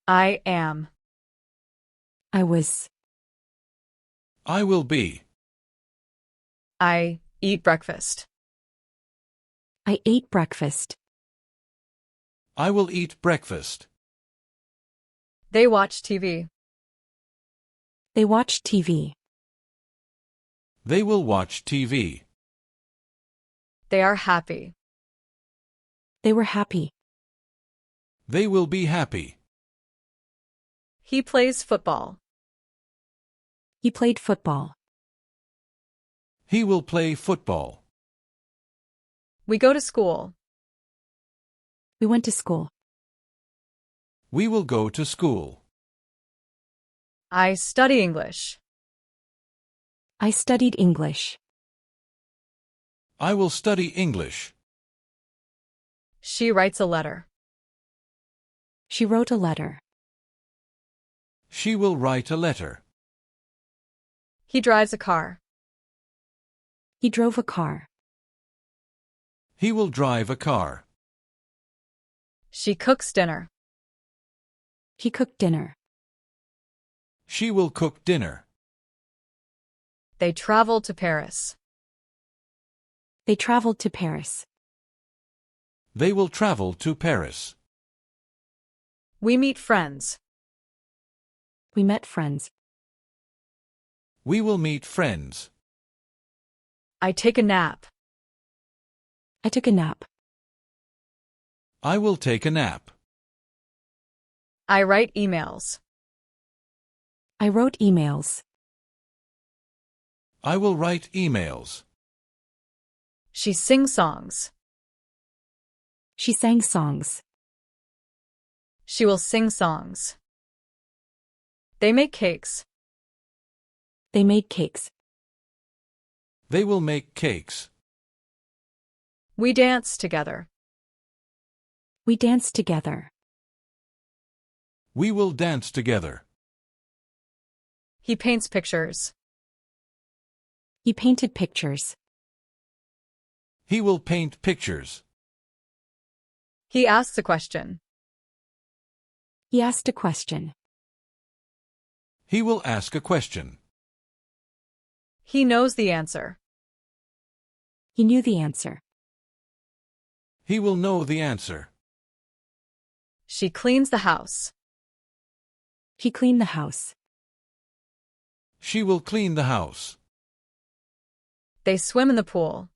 I am. I was. I will be. I eat breakfast. I ate breakfast. I will eat breakfast. They watch TV. They watched TV. They will watch TV. They are happy. They were happy. They will be happy. He plays football. He played football. He will play football. We go to school. We went to school. We will go to school. I study English. I studied English. I will study English. She writes a letter. She wrote a letter. She will write a letter. He drives a car. He drove a car. He will drive a car. She cooks dinner. He cooked dinner. She will cook dinner. They travel to Paris. They traveled to Paris. They will travel to Paris. We meet friends. We met friends. We will meet friends. I take a nap. I took a nap. I will take a nap. I write emails. I wrote emails. I will write emails. She sings songs. She sang songs. She will sing songs. They make cakes. They made cakes. They will make cakes. We dance together. We danced together. We will dance together. He paints pictures. He painted pictures. He will paint pictures. He asks a question. He asked a question. He will ask a question. He knows the answer. He knew the answer. He will know the answer. She cleans the house. He cleaned the house. She will clean the house. They swim in the pool.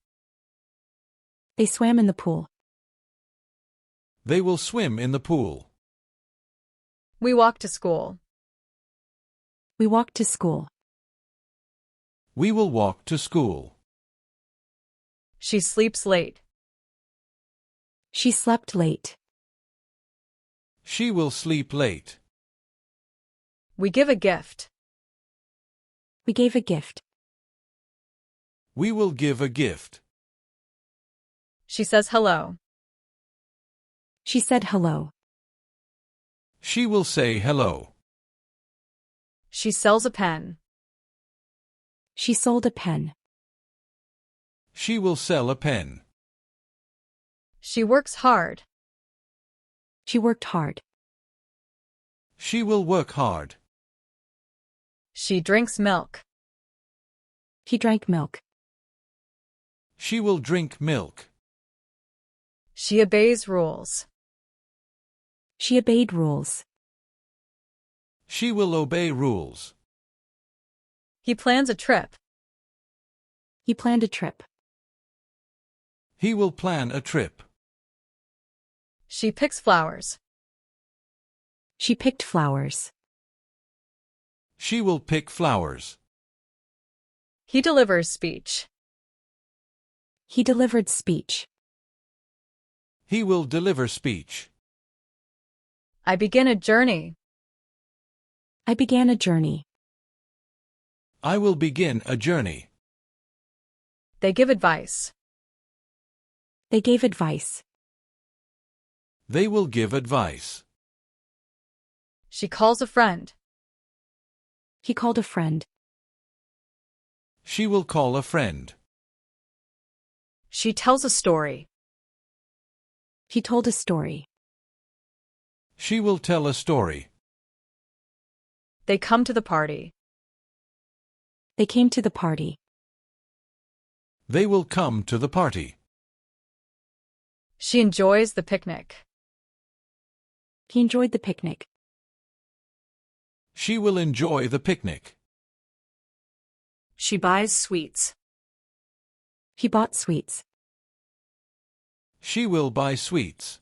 They swam in the pool. They will swim in the pool. We walk to school. We walked to school. We will walk to school. She sleeps late. She slept late. She will sleep late. We give a gift. We gave a gift. We will give a gift. She says hello. She said hello. She will say hello. She sells a pen. She sold a pen. She will sell a pen. She works hard. She worked hard. She will work hard. She drinks milk. He drank milk. She will drink milk. She obeys rules. She obeyed rules. She will obey rules. He plans a trip. He planned a trip. He will plan a trip. She picks flowers. She picked flowers. She will pick flowers. He delivers speech. He delivered speech. He will deliver speech. I begin a journey. I began a journey. I will begin a journey. They give advice. They gave advice. They will give advice. She calls a friend. He called a friend. She will call a friend. She tells a story. He told a story. She will tell a story. They come to the party. They came to the party. They will come to the party. She enjoys the picnic. He enjoyed the picnic. She will enjoy the picnic. She buys sweets. He bought sweets. She will buy sweets.